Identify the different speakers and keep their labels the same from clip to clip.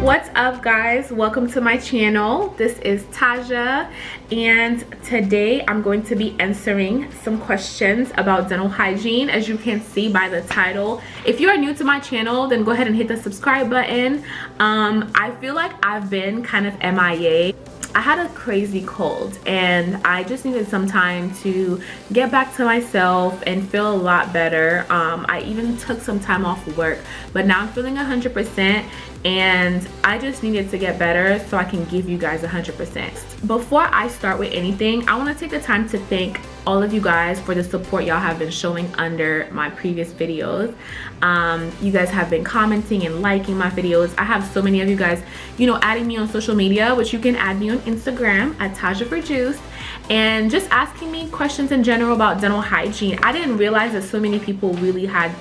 Speaker 1: What's up, guys? Welcome to my channel. This is Taja, and today I'm going to be answering some questions about dental hygiene. As you can see by the title, if you are new to my channel, then go ahead and hit the subscribe button. I feel like I've been kind of MIA. I had a crazy cold and I just needed some time to get back to myself and feel a lot better. I even took some time off work, but now I'm feeling 100% and I just needed to get better so I can give you guys 100%. Before I start with anything, I want to take the time to thank all of you guys for the support y'all have been showing under my previous videos. You guys have been commenting and liking my videos. I have so many of you guys, adding me on social media, which you can add me on Instagram at TAJAHFERJUSTE, and just asking me questions in general about dental hygiene. I didn't realize that so many people really had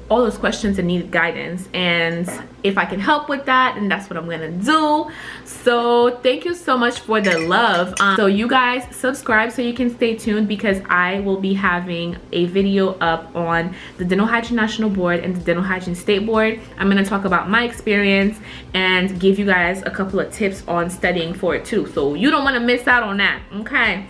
Speaker 1: all those questions and needed guidance, and if I can help with that, then that's what I'm gonna do. So thank you so much for the love. So you guys subscribe so you can stay tuned, because I will be having a video up on the Dental Hygiene National Board and the Dental Hygiene State Board. I'm gonna talk about my experience and give you guys a couple of tips on studying for it too, so you don't want to miss out on that. Okay.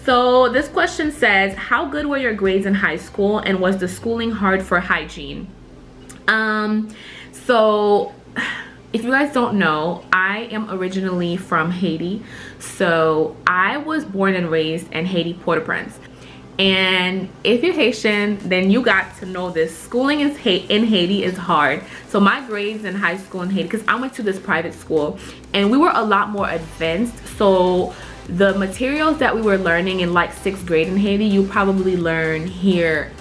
Speaker 1: So this question says, how good were your grades in high school, and was the schooling hard for hygiene? So if you guys don't know, I am originally from Haiti. So I was born and raised in Haiti, Port-au-Prince. And if you're Haitian, then you got to know this. Schooling in Haiti is hard. So my grades in high school in Haiti, because I went to this private school and we were a lot more advanced. So the materials that we were learning in like 6th grade in Haiti, you probably learn here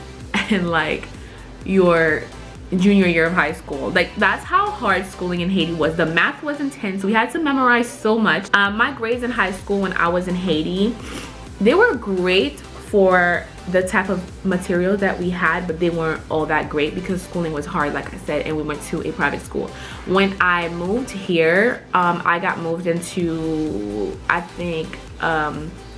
Speaker 1: in like your junior year of high school. Like, that's how hard schooling in Haiti was. The math was intense. We had to memorize so much. My grades in high school when I was in Haiti, they were great for the type of material that we had, but they weren't all that great because schooling was hard, like I said, and we went to a private school. When I moved here, I got moved into, I think,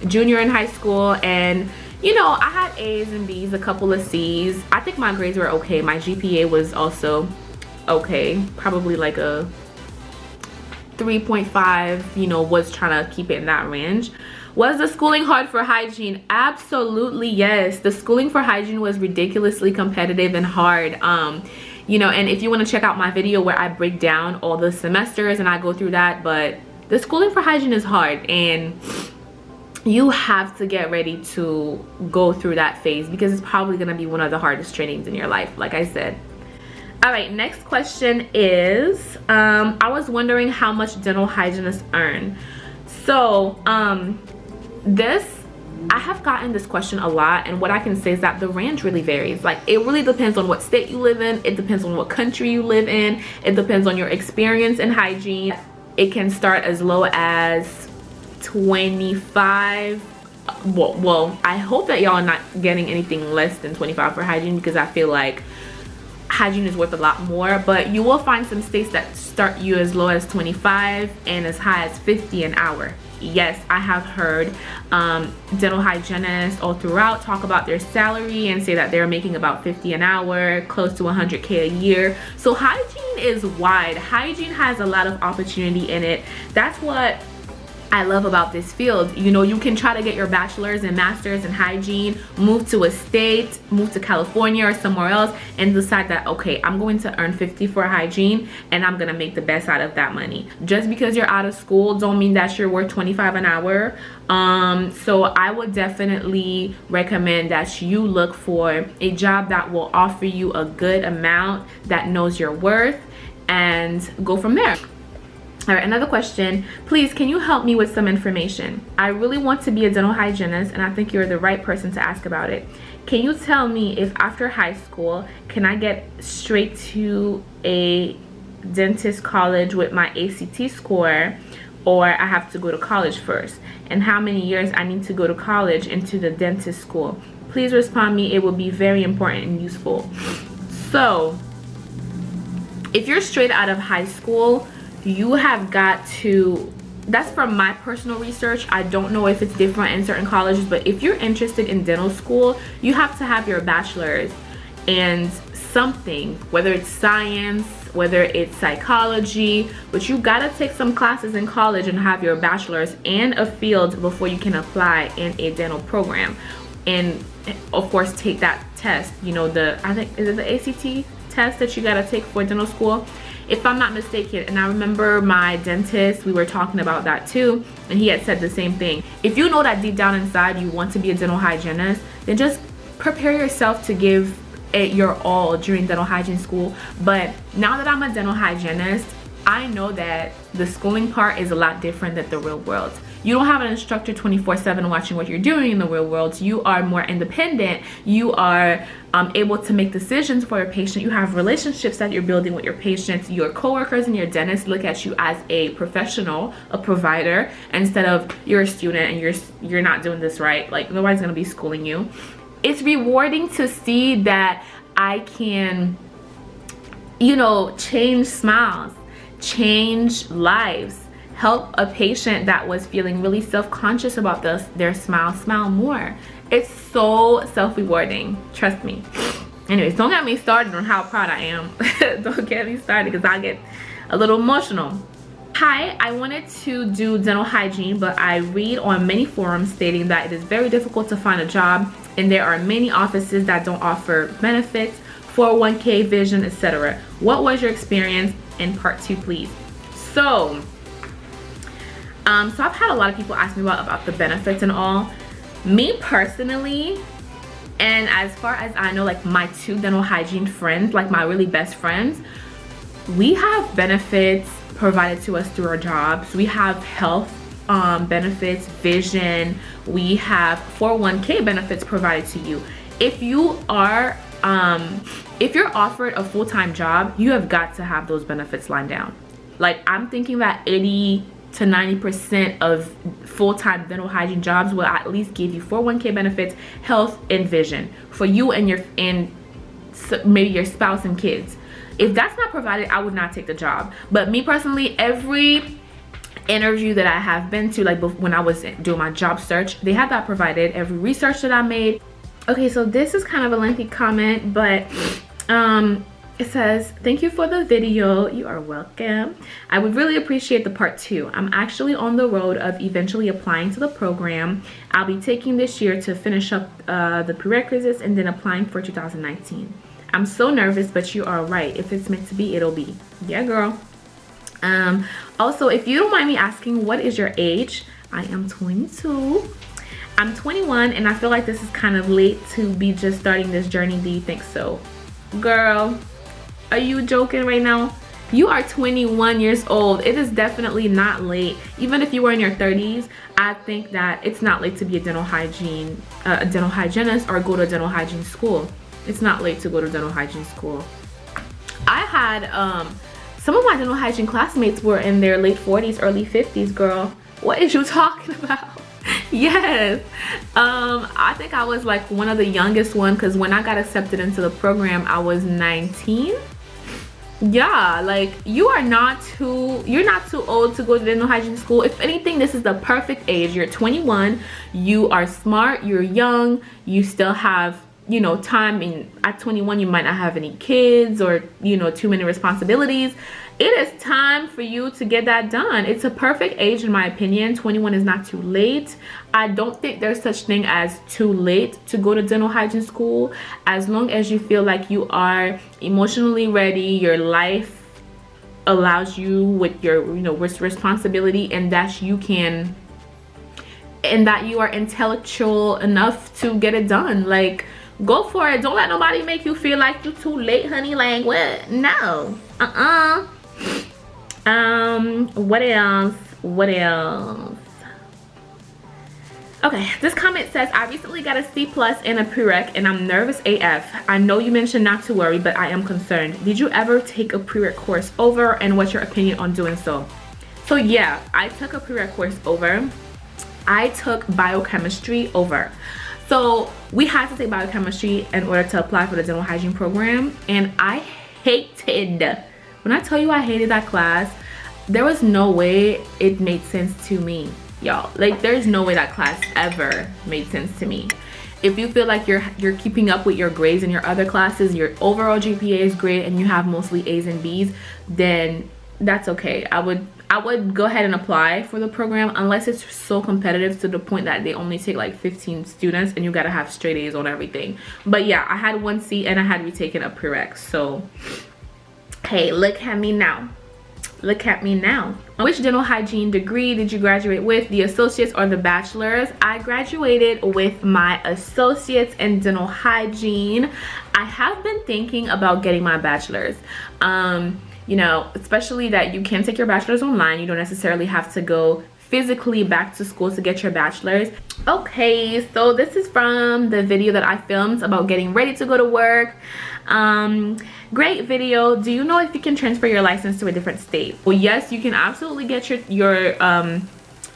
Speaker 1: junior in high school, and I had A's and B's, a couple of C's. I think my grades were okay. My GPA was also okay, probably like a 3.5, was trying to keep it in that range. Was the schooling hard for hygiene? Absolutely yes. The schooling for hygiene was ridiculously competitive and hard. And if you want to check out my video where I break down all the semesters and I go through that, but the schooling for hygiene is hard, and you have to get ready to go through that phase because it's probably going to be one of the hardest trainings in your life, like I said. All right, next question is, I was wondering how much dental hygienists earn. So, I have gotten this question a lot, and what I can say is that the range really varies. Like, it really depends on what state you live in, it depends on what country you live in, it depends on your experience in hygiene. It can start as low as 25. Well, I hope that y'all are not getting anything less than 25 for hygiene, because I feel like hygiene is worth a lot more. But you will find some states that start you as low as 25 and as high as 50 an hour. Yes, I have heard dental hygienists all throughout talk about their salary and say that they're making about 50 an hour, close to 100K a year. So hygiene is wide. Hygiene has a lot of opportunity in it. That's what I love about this field. You can try to get your bachelor's and master's in hygiene, move to a state, move to California or somewhere else, and decide that, okay, I'm going to earn 50 for hygiene and I'm gonna make the best out of that money. Just because you're out of school don't mean that you're worth 25 an hour. So I would definitely recommend that you look for a job that will offer you a good amount, that knows your worth, and go from there. All right, another question. Please, can you help me with some information? I really want to be a dental hygienist, and I think you're the right person to ask about it. Can you tell me if after high school, can I get straight to a dentist college with my ACT score, or I have to go to college first? And how many years I need to go to college into the dentist school? Please respond me. It will be very important and useful. So, if you're straight out of high school, you have got to, that's from my personal research. I don't know if it's different in certain colleges, but if you're interested in dental school, you have to have your bachelor's, and something, whether it's science, whether it's psychology, but you gotta take some classes in college and have your bachelor's and a field before you can apply in a dental program. And of course take that test, you know, I think, is it the ACT test that you gotta take for dental school, if I'm not mistaken. And I remember my dentist, we were talking about that too, and he had said the same thing. If you know that deep down inside you want to be a dental hygienist, then just prepare yourself to give it your all during dental hygiene school. But now that I'm a dental hygienist, I know that the schooling part is a lot different than the real world. You don't have an instructor 24/7 watching what you're doing in the real world. You are more independent. You are able to make decisions for your patient. You have relationships that you're building with your patients. Your coworkers and your dentists look at you as a professional, a provider, instead of you're a student and you're not doing this right. Like, nobody's gonna be schooling you. It's rewarding to see that I can, you know, change smiles, change lives, help a patient that was feeling really self-conscious about their smile more. It's so self-rewarding, trust me. Anyways, don't get me started on how proud I am. Don't get me started, because I get a little emotional. Hi, I wanted to do dental hygiene, but I read on many forums stating that it is very difficult to find a job, and there are many offices that don't offer benefits, 401k, vision, etc. What was your experience? In part 2, please. So I've had a lot of people ask me about the benefits and all. Me personally, and as far as I know, like my 2 dental hygiene friends, like my really best friends, we have benefits provided to us through our jobs. We have health benefits, vision, we have 401k benefits provided to you. If you are if you're offered a full-time job, you have got to have those benefits lined down. Like, I'm thinking that 80 to 90% of full-time dental hygiene jobs will at least give you 401k benefits, health, and vision for you and maybe your spouse and kids. If that's not provided, I would not take the job. But me personally, every interview that I have been to, like when I was doing my job search, they had that provided. Every research that I made. Okay, so this is kind of a lengthy comment, but it says, thank you for the video. You are welcome. I would really appreciate the part 2. I'm actually on the road of eventually applying to the program. I'll be taking this year to finish up the prerequisites and then applying for 2019. I'm so nervous, but you are right. If it's meant to be, it'll be. Yeah, girl. Also, if you don't mind me asking, what is your age? I am 22. I'm 21, and I feel like this is kind of late to be just starting this journey. Do you think so? Girl, are you joking right now? You are 21 years old. It is definitely not late. Even if you were in your 30s, I think that it's not late to be a dental hygienist or go to dental hygiene school. It's not late to go to dental hygiene school. I had some of my dental hygiene classmates were in their late 40s, early 50s, girl. What is you talking about? Yes. I think I was like one of the youngest one, because when I got accepted into the program, I was 19. Yeah, like you're not too old to go to dental hygiene school. If anything, this is the perfect age. You're 21, you are smart, you're young, you still have, you know, time. And at 21, you might not have any kids or, you know, too many responsibilities. It is time for you to get that done. It's a perfect age in my opinion. 21 is not too late. I don't think there's such thing as too late to go to dental hygiene school, as long as you feel like you are emotionally ready, your life allows you with your, you know, responsibility, and that you can, and that you are intellectual enough to get it done. Like, go for it. Don't let nobody make you feel like you're too late, honey. Like, what? No. What else? Okay, this comment says, I recently got a C+ in a prereq and I'm nervous AF. I know you mentioned not to worry, but I am concerned. Did you ever take a prereq course over, and what's your opinion on doing so? So yeah, I took a prereq course over. I took biochemistry over. So we had to take biochemistry in order to apply for the dental hygiene program, and I hated, when I tell you I hated that class, there was no way it made sense to me, y'all. Like, there's no way that class ever made sense to me. If you feel like you're keeping up with your grades in your other classes, your overall GPA is great, and you have mostly A's and B's, then that's okay. I would go ahead and apply for the program, unless it's so competitive to the point that they only take like 15 students and you gotta have straight A's on everything. But yeah, I had 1C and I had retaken a prereq. So hey, look at me now. Look at me now. Which dental hygiene degree did you graduate with, the associates or the bachelor's? I graduated with my associates in dental hygiene. I have been thinking about getting my bachelor's. You know, especially that you can take your bachelor's online. You don't necessarily have to go physically back to school to get your bachelor's. Okay, so this is from the video that I filmed about getting ready to go to work. Great video. Do you know if you can transfer your license to a different state? Well, yes, you can absolutely get your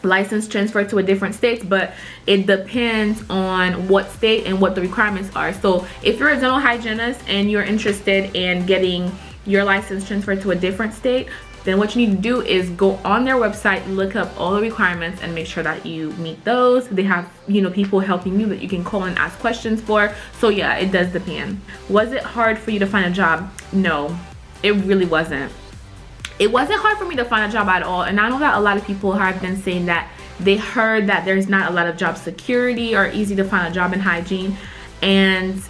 Speaker 1: license transferred to a different state, but it depends on what state and what the requirements are. So if you're a dental hygienist and you're interested in getting your license transferred to a different state, then what you need to do is go on their website, look up all the requirements, and make sure that you meet those. They have, you know, people helping you that you can call and ask questions for. So yeah, it does depend. Was it hard for you to find a job? No, it really wasn't. It wasn't hard for me to find a job at all. And I know that a lot of people have been saying that they heard that there's not a lot of job security or easy to find a job in hygiene, and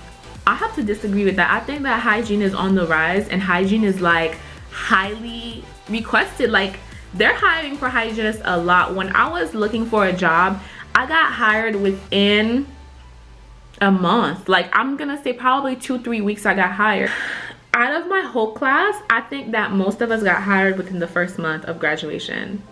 Speaker 1: I have to disagree with that. I think that hygiene is on the rise, and hygiene is like highly requested. Like, they're hiring for hygienists a lot. When I was looking for a job, I got hired within a month. Like, I'm gonna say probably 2-3 weeks I got hired. Out of my whole class, I think that most of us got hired within the first month of graduation.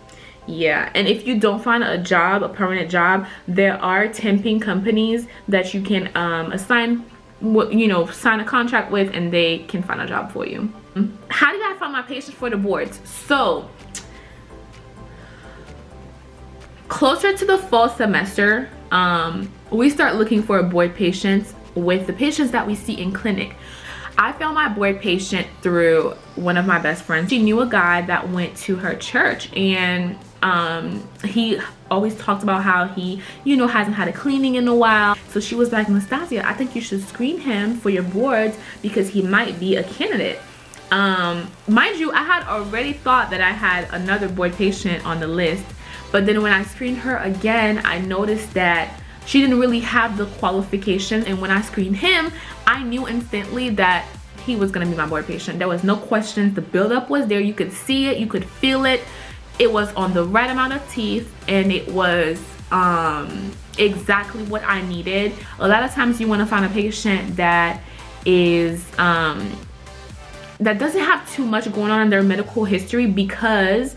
Speaker 1: Yeah, and if you don't find a job, a permanent job, there are temping companies that you can assign, you know, sign a contract with, and they can find a job for you. How did I find my patients for the boards? So closer to the fall semester, we start looking for board patients with the patients that we see in clinic. I found my board patient through one of my best friends. She knew a guy that went to her church, and he always talked about how he, you know, hasn't had a cleaning in a while. So she was like, Nastasia, I think you should screen him for your boards because he might be a candidate. Mind you, I had already thought that I had another board patient on the list, but then when I screened her again, I noticed that she didn't really have the qualifications, and when I screened him, I knew instantly that he was gonna be my board patient. There was no questions. The buildup was there. You could see it, you could feel it. It was on the right amount of teeth, and it was exactly what I needed. A lot of times you want to find a patient that is that doesn't have too much going on in their medical history, because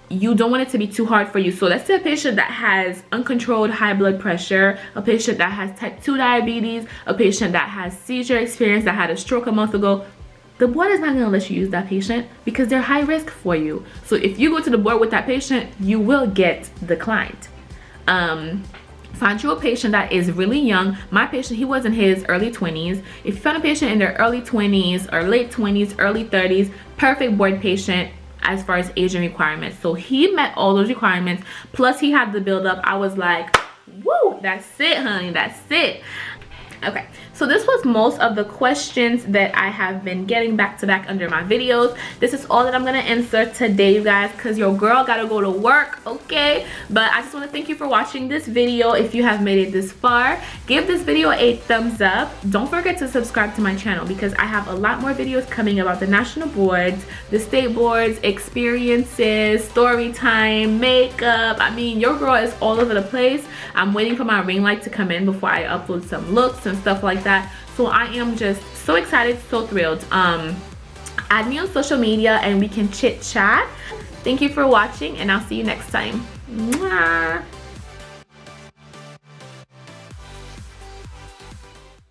Speaker 1: you don't want it to be too hard for you. So let's say a patient that has uncontrolled high blood pressure, a patient that has type 2 diabetes, a patient that has seizure experience, that had a stroke a month ago. The board is not going to let you use that patient because they're high risk for you. So if you go to the board with that patient, you will get declined. Find you a patient that is really young. My patient, he was in his early 20s. If you find a patient in their early 20s or late 20s, early 30s, perfect board patient as far as age and requirements. So he met all those requirements, plus he had the buildup. I was like, woo, that's it, honey, that's it. Okay, so this was most of the questions that I have been getting back to back under my videos. This is all that I'm gonna answer today, you guys, because your girl gotta go to work, okay? But I just want to thank you for watching this video. If you have made it this far, give this video a thumbs up. Don't forget to subscribe to my channel, because I have a lot more videos coming about the national boards, the state boards, experiences, story time, makeup. I mean, your girl is all over the place. I'm waiting for my ring light to come in before I upload some looks and stuff like that. So I am just so excited, so thrilled. Add me on social media and we can chit chat. Thank you for watching, and I'll see you next time. Mwah.